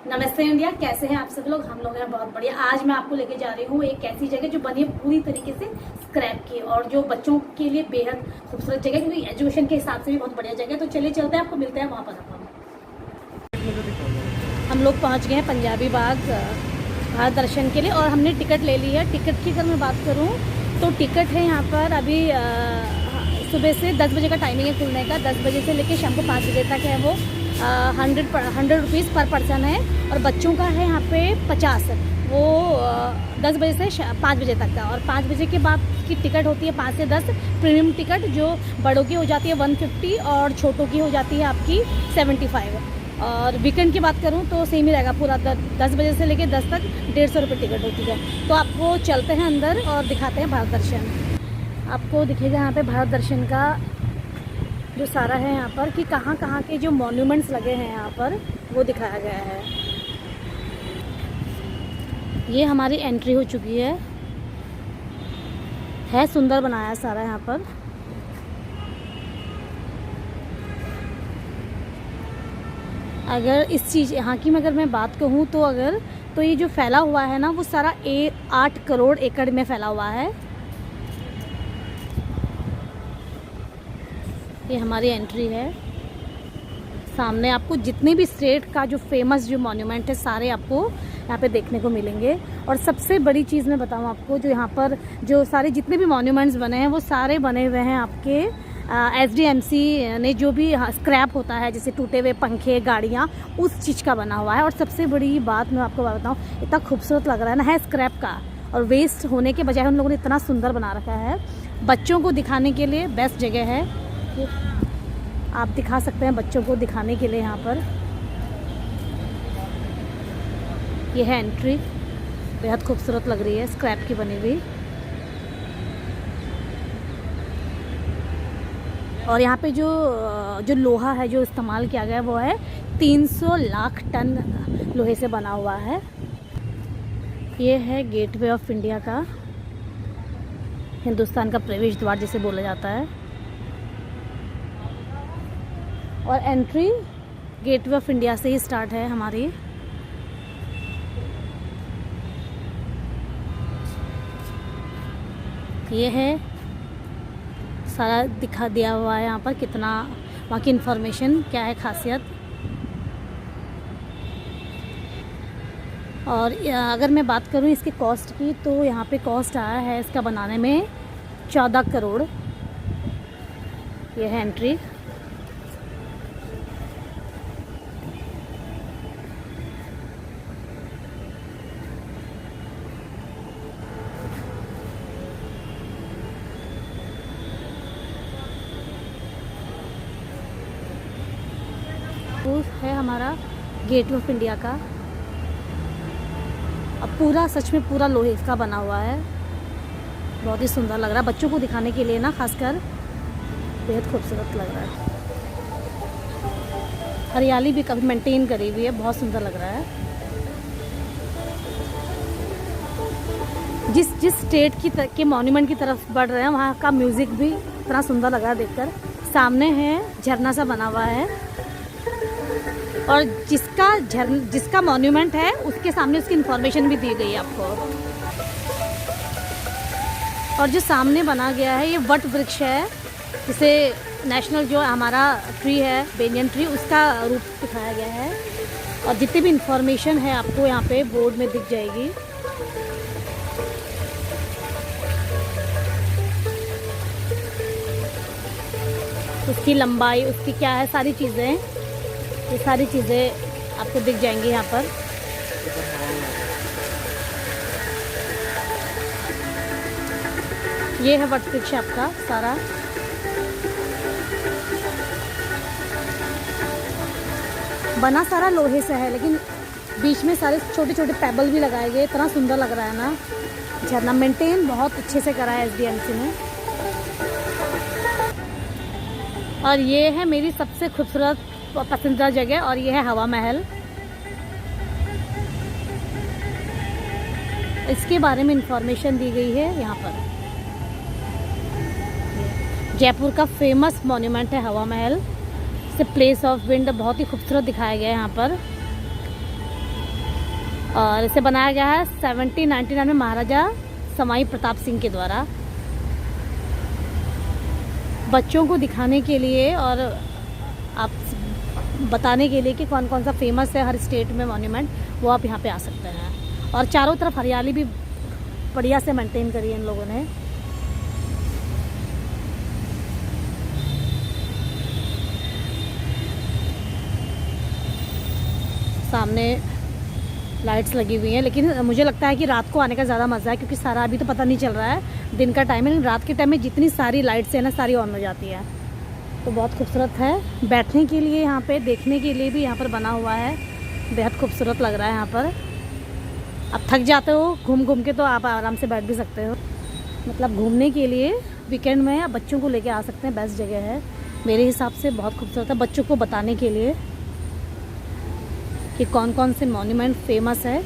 नमस्ते इंडिया, कैसे हैं आप सब लोग। हम लोग हैं बहुत बढ़िया। आज मैं आपको लेके जा रही हूँ एक ऐसी जगह जो बनी है पूरी तरीके से स्क्रैप की और जो बच्चों के लिए बेहद खूबसूरत जगह, क्योंकि एजुकेशन के हिसाब से भी बहुत बढ़िया जगह है। तो चलिए चलते हैं, आपको मिलते हैं वहाँ पर। हम लोग पहुँच गए हैं पंजाबी बाग भारत दर्शन के लिए और हमने टिकट ले ली है। टिकट की अगर मैं बात करूँ तो टिकट है यहाँ पर अभी सुबह से 10 बजे का टाइमिंग है खुलने का। 10 बजे से लेकर शाम को 5 बजे तक है। वो 100 रुपीज़ पर पर्सन है और बच्चों का है यहाँ पे 50। वो 10 बजे से 5 बजे तक का, और 5 बजे के बाद की टिकट होती है 5 से 10 प्रीमियम टिकट, जो बड़ों की हो जाती है 150 और छोटों की हो जाती है आपकी 75। और वीकेंड की बात करूँ तो सेम ही रहेगा पूरा। 10 बजे से लेकर 10 तक 150 रुपये टिकट होती है। तो आपको चलते हैं अंदर और दिखाते हैं भारत दर्शन। आपको दिखेगा यहाँ पे भारत दर्शन का जो सारा है यहाँ पर कि कहाँ कहाँ के जो मॉन्यूमेंट्स लगे हैं यहाँ पर वो दिखाया गया है। ये हमारी एंट्री हो चुकी है सुंदर बनाया सारा यहाँ पर। अगर इस चीज़ यहाँ की अगर मैं बात कहूँ तो ये जो फैला हुआ है ना वो सारा 8 करोड़ एकड़ में फैला हुआ है। ये हमारी एंट्री है। सामने आपको जितने भी स्टेट का जो फेमस जो मॉन्यूमेंट है सारे आपको यहाँ पे देखने को मिलेंगे। और सबसे बड़ी चीज़ मैं बताऊँ आपको, जो यहाँ पर जो सारे जितने भी मॉन्यूमेंट्स बने हैं वो सारे बने हुए हैं आपके SDMC ने जो भी स्क्रैप होता है, जैसे टूटे हुए पंखे, गाड़ियाँ, उस चीज़ का बना हुआ है। और सबसे बड़ी बात मैं आपको बताऊँ, इतना खूबसूरत लग रहा है ना, है स्क्रैप का, और वेस्ट होने के बजाय उन लोगों ने इतना सुंदर बना रखा है। बच्चों को दिखाने के लिए बेस्ट जगह है, आप दिखा सकते हैं बच्चों को दिखाने के लिए। यहाँ पर यह है एंट्री, बेहद खूबसूरत लग रही है, स्क्रैप की बनी हुई। और यहाँ पे जो लोहा है जो इस्तेमाल किया गया है वो है 300 लाख टन लोहे से बना हुआ है। ये है गेटवे ऑफ इंडिया का, हिंदुस्तान का प्रवेश द्वार जिसे बोला जाता है। और एंट्री गेटवे ऑफ इंडिया से ही स्टार्ट है हमारी। ये है सारा दिखा दिया हुआ है यहाँ पर, कितना वहाँ की इंफॉर्मेशन क्या है, खासियत। और अगर मैं बात करूँ इसकी कॉस्ट की तो यहाँ पे कॉस्ट आया है इसका बनाने में 14 करोड़। ये है एंट्री। है हमारा गेटवे ऑफ इंडिया का। अब पूरा सच में पूरा लोहे का बना हुआ है, बहुत ही सुंदर लग रहा है बच्चों को दिखाने के लिए ना, खासकर बेहद खूबसूरत लग रहा है। हरियाली भी काफ़ी मेंटेन करी हुई है, बहुत सुंदर लग रहा है। जिस स्टेट के मॉन्यूमेंट की तरफ बढ़ रहे हैं वहाँ का म्यूज़िक भी इतना सुंदर लग रहा है देखकर। सामने है झरना सा बना हुआ है, और जिसका मॉन्यूमेंट है उसके सामने उसकी इन्फॉर्मेशन भी दी गई है आपको। और जो सामने बना गया है ये वट वृक्ष है, जिसे नेशनल जो हमारा ट्री है बेनियन ट्री, उसका रूप दिखाया गया है। और जितनी भी इन्फॉर्मेशन है आपको यहाँ पे बोर्ड में दिख जाएगी। उसकी लंबाई, उसकी क्या है, सारी चीज़ें, ये सारी चीज़ें आपको दिख जाएंगी यहाँ पर। ये है वट वृक्ष आपका सारा। बना सारा लोहे से है, लेकिन बीच में सारे छोटे छोटे पेबल भी लगाए गए, इतना सुंदर लग रहा है ना। झरना मेंटेन बहुत अच्छे से करा है SDMC ने। और ये है मेरी सबसे खूबसूरत पसंदीदा जगह, और ये है हवा महल। इसके बारे में इंफॉर्मेशन दी गई है यहाँ पर। जयपुर का फेमस मॉन्यूमेंट है हवा महल। से प्लेस ऑफ विंड बहुत ही खूबसूरत दिखाया गया है यहाँ पर। और इसे बनाया गया है 1799 में महाराजा सवाई प्रताप सिंह के द्वारा। बच्चों को दिखाने के लिए और आप बताने के लिए कि कौन कौन सा फेमस है हर स्टेट में मॉन्यूमेंट, वो आप यहाँ पे आ सकते हैं। और चारों तरफ हरियाली भी बढ़िया से मेंटेन करी है इन लोगों ने। सामने लाइट्स लगी हुई हैं, लेकिन मुझे लगता है कि रात को आने का ज़्यादा मज़ा है, क्योंकि सारा अभी तो पता नहीं चल रहा है, दिन का टाइम है, लेकिन रात के टाइम में जितनी सारी लाइट्स हैं ना सारी ऑन हो जाती है। तो बहुत खूबसूरत है। बैठने के लिए यहाँ पे, देखने के लिए भी यहाँ पर बना हुआ है, बेहद खूबसूरत लग रहा है यहाँ पर। अब थक जाते हो घूम घूम के तो आप आराम से बैठ भी सकते हो। मतलब घूमने के लिए वीकेंड में आप बच्चों को लेके आ सकते हैं, बेस्ट जगह है मेरे हिसाब से। बहुत खूबसूरत है बच्चों को बताने के लिए कि कौन कौन से मॉन्यूमेंट फेमस है।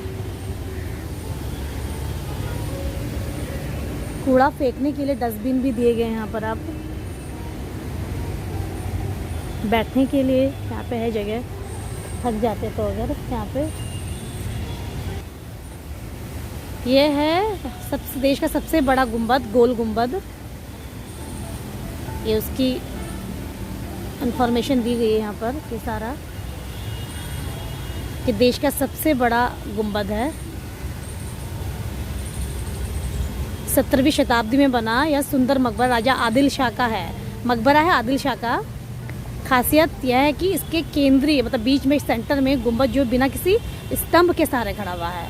कूड़ा फेंकने के लिए डस्टबिन भी दिए गए हैं यहाँ पर। आप बैठने के लिए यहाँ पे है जगह, थक जाते तो अगर यहाँ पे। ये है देश का सबसे बड़ा गुंबद, गोल गुंबद। ये उसकी इंफॉर्मेशन दी गई है यहाँ पर, ये सारा कि देश का सबसे बड़ा गुंबद है। 17वीं शताब्दी में बना यह सुंदर मकबरा राजा आदिल शाह का है। मकबरा है आदिल शाह का। खासियत यह है कि इसके केंद्रीय मतलब बीच में सेंटर में गुंबद जो बिना किसी स्तंभ के सहारे खड़ा हुआ है,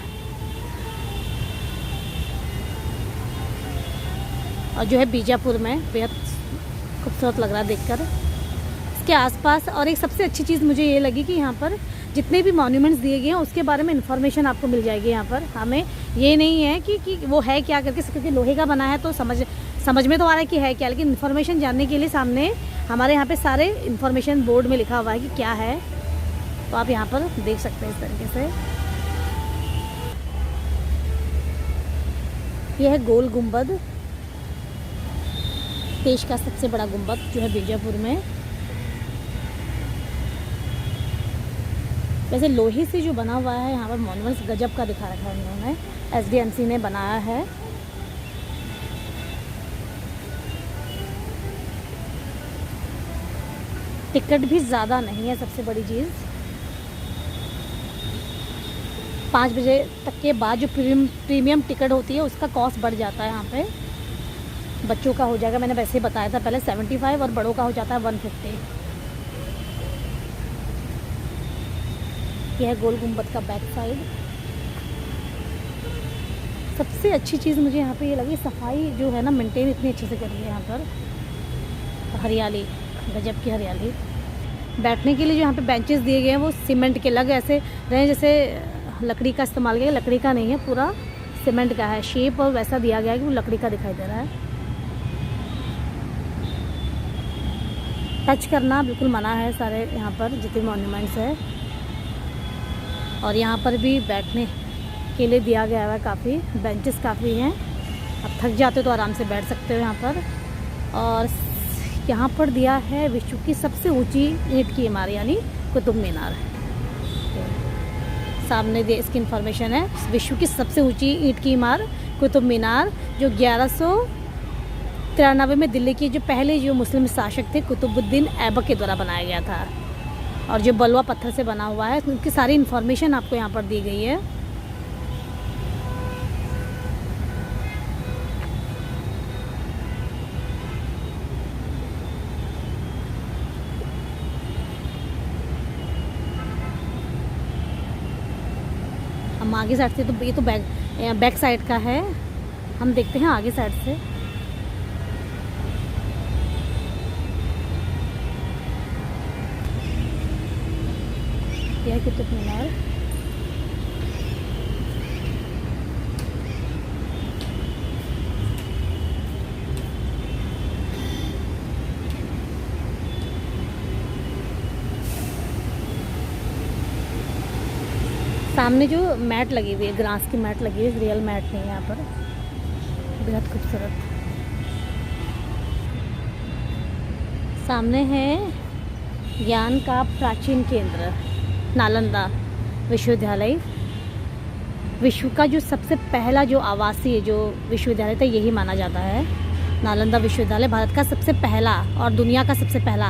और जो है बीजापुर में। बेहद खूबसूरत लग रहा है देखकर इसके आसपास। और एक सबसे अच्छी चीज़ मुझे ये लगी कि यहाँ पर जितने भी मॉन्यूमेंट्स दिए गए हैं उसके बारे में इन्फॉर्मेशन आपको मिल जाएगी यहाँ पर। हमें ये नहीं है कि वो है क्या करके, क्योंकि लोहे का बना है तो समझ में तो आ रहा है कि है क्या, लेकिन इन्फॉर्मेशन जानने के लिए सामने हमारे यहाँ पे सारे इन्फॉर्मेशन बोर्ड में लिखा हुआ है कि क्या है, तो आप यहाँ पर देख सकते हैं इस तरीके से। यह है गोल गुंबद, देश का सबसे बड़ा गुंबद जो है बीजापुर में। वैसे लोहे से जो बना हुआ है यहाँ पर मॉन्यूमेंट्स गजब का दिखा रखा है उन्होंने, SDMC ने बनाया है। टिकट भी ज़्यादा नहीं है, सबसे बड़ी चीज़। 5 बजे तक के बाद जो प्रीमियम टिकट होती है उसका कॉस्ट बढ़ जाता है यहाँ पे। बच्चों का हो जाएगा, मैंने वैसे ही बताया था पहले 75, और बड़ों का हो जाता है 150। यह है गोल गुंबद का बैक साइड। सबसे अच्छी चीज़ मुझे यहाँ पे ये लगी, सफाई जो है ना मेंटेन इतनी अच्छे से कर रही है यहाँ पर। हरियाली, गजब की हरियाली। बैठने के लिए जो यहाँ पे बेंचेस दिए गए हैं वो सीमेंट के लग ऐसे रहे जैसे लकड़ी का इस्तेमाल किया। लकड़ी का नहीं है, पूरा सीमेंट का है शेप, और वैसा दिया गया है कि वो लकड़ी का दिखाई दे रहा है। टच करना बिल्कुल मना है सारे यहाँ पर जितने मॉन्यूमेंट्स है। और यहाँ पर भी बैठने के लिए दिया गया है काफ़ी, बेंचेस काफ़ी हैं। आप थक जाते हो तो आराम से बैठ सकते हो यहाँ पर। और यहाँ पर दिया है विश्व की सबसे ऊंची ईंट की इमारत यानी कुतुब मीनार। सामने दे इसकी इन्फॉर्मेशन है, विश्व की सबसे ऊंची ईंट की इमारत कुतुब मीनार, जो 1193 में दिल्ली के जो पहले जो मुस्लिम शासक थे कुतुबुद्दीन ऐबक के द्वारा बनाया गया था, और जो बलुआ पत्थर से बना हुआ है। उनकी सारी इन्फॉर्मेशन आपको यहाँ पर दी गई है। हम आगे साइड से, तो ये तो बैक साइड का है, हम देखते हैं आगे साइड से। यह कुतुब मीनार। सामने जो मैट लगी हुई है, ग्रास की मैट लगी हुई है, रियल मैट नहीं है यहाँ पर। बेहद खूबसूरत। सामने है ज्ञान का प्राचीन केंद्र नालंदा विश्वविद्यालय। विश्व का जो सबसे पहला जो आवासीय जो विश्वविद्यालय था यही माना जाता है। नालंदा विश्वविद्यालय भारत का सबसे पहला और दुनिया का सबसे पहला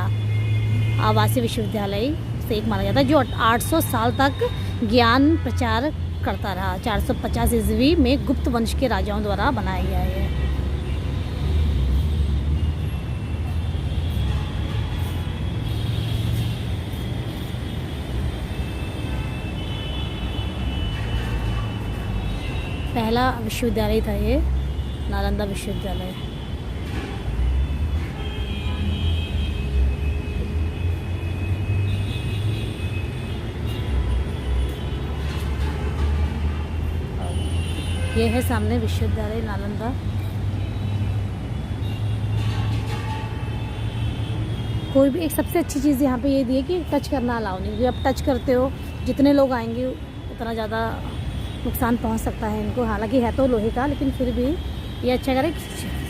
आवासीय विश्वविद्यालय से एक माना जाता है, जो 800 साल तक ज्ञान प्रचार करता रहा। 450 ईस्वी में गुप्त वंश के राजाओं द्वारा बनाया गया है। पहला विश्वविद्यालय था ये, नालंदा विश्वविद्यालय। ये है सामने विश्वविद्यालय नालंदा। कोई भी एक सबसे अच्छी चीज़ यहाँ पे ये दी है कि टच करना अलाउ नहीं। जब टच करते हो जितने लोग आएंगे उतना ज़्यादा नुकसान पहुँच सकता है इनको। हालांकि है तो लोहे का, लेकिन फिर भी ये अच्छा करे।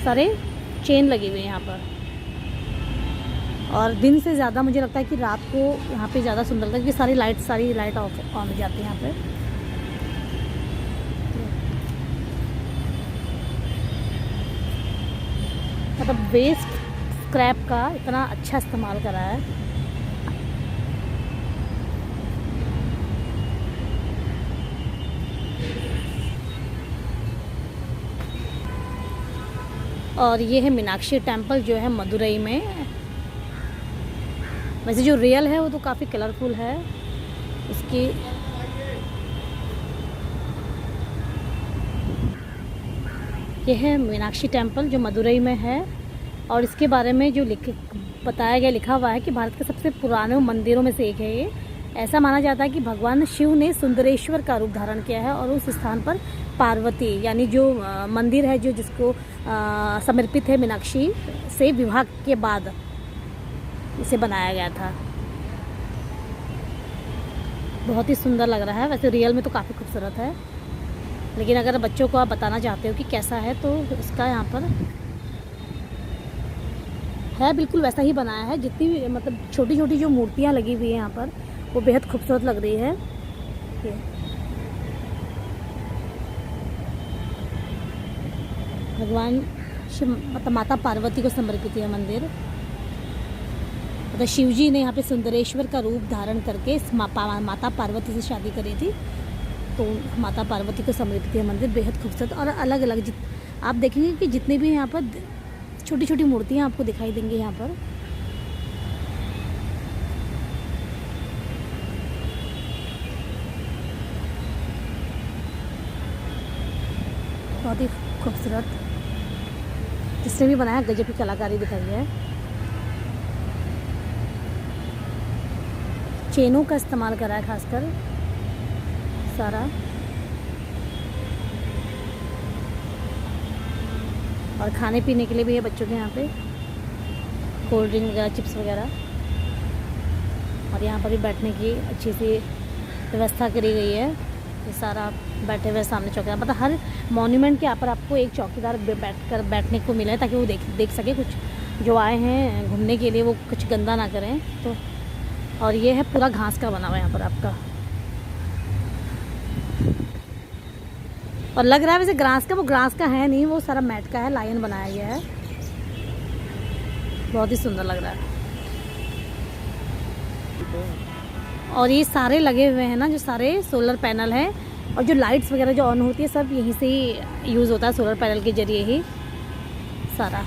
सारे चेन लगी हुई है यहाँ पर, और दिन से ज़्यादा मुझे लगता है कि रात को यहाँ पे ज़्यादा सुंदर लगता है, क्योंकि सारी लाइट ऑफ ऑन हो जाती है यहाँ पे। मतलब वेस्ट स्क्रैप का इतना अच्छा इस्तेमाल करा है। और ये है मीनाक्षी टेम्पल जो है मदुरई में। वैसे जो रियल है वो तो काफ़ी कलरफुल है उसकी। ये है मीनाक्षी टेम्पल जो मदुरई में है, और इसके बारे में जो लिखा हुआ है कि भारत के सबसे पुराने मंदिरों में से एक है ये। ऐसा माना जाता है कि भगवान शिव ने सुंदरेश्वर का रूप धारण किया है, और उस स्थान पर पार्वती यानी जो मंदिर है जो जिसको समर्पित है मीनाक्षी से विवाह के बाद इसे बनाया गया था। बहुत ही सुंदर लग रहा है। वैसे रियल में तो काफ़ी खूबसूरत है, लेकिन अगर बच्चों को आप बताना चाहते हो कि कैसा है तो इसका यहाँ पर है, बिल्कुल वैसा ही बनाया है। जितनी भी मतलब छोटी छोटी जो मूर्तियाँ लगी हुई है यहाँ पर वो बेहद खूबसूरत लग रही है। भगवान शिव मतलब माता पार्वती को समर्पित है मंदिर। मतलब शिव जी ने यहाँ पे सुंदरेश्वर का रूप धारण करके माता पार्वती से शादी करी थी, तो माता पार्वती को समर्पित है मंदिर। बेहद खूबसूरत और अलग अलग आप देखेंगे कि जितने भी यहाँ पर छोटी छोटी मूर्तियाँ आपको दिखाई देंगी यहाँ पर। बहुत ही खूबसूरत, जिसने भी बनाया गजब की कलाकारी दिखाई है। चेनों का इस्तेमाल करा है खासकर सारा, और खाने पीने के लिए भी है बच्चों के यहाँ पे कोल्ड ड्रिंक वगैरह, चिप्स वगैरह। और यहाँ पर भी बैठने की अच्छी सी व्यवस्था करी गई है। ये सारा बैठे हुए सामने चौकीदार, मतलब हर मॉन्यूमेंट के यहाँ पर आपको एक चौकीदार बैठने को मिला है, ताकि वो देख सके कुछ जो आए हैं घूमने के लिए वो कुछ गंदा ना करें। तो और ये है पूरा घास का बना हुआ है यहाँ पर आपका, और लग रहा है वैसे ग्रास का, वो ग्रास का है नहीं, वो सारा मैट का है, लायन बनाया गया है। बहुत ही सुंदर लग रहा है। और ये सारे लगे हुए हैं ना, जो सारे सोलर पैनल हैं, और जो लाइट्स वगैरह जो ऑन होती है सब यहीं से ही यूज़ होता है, सोलर पैनल के जरिए ही सारा।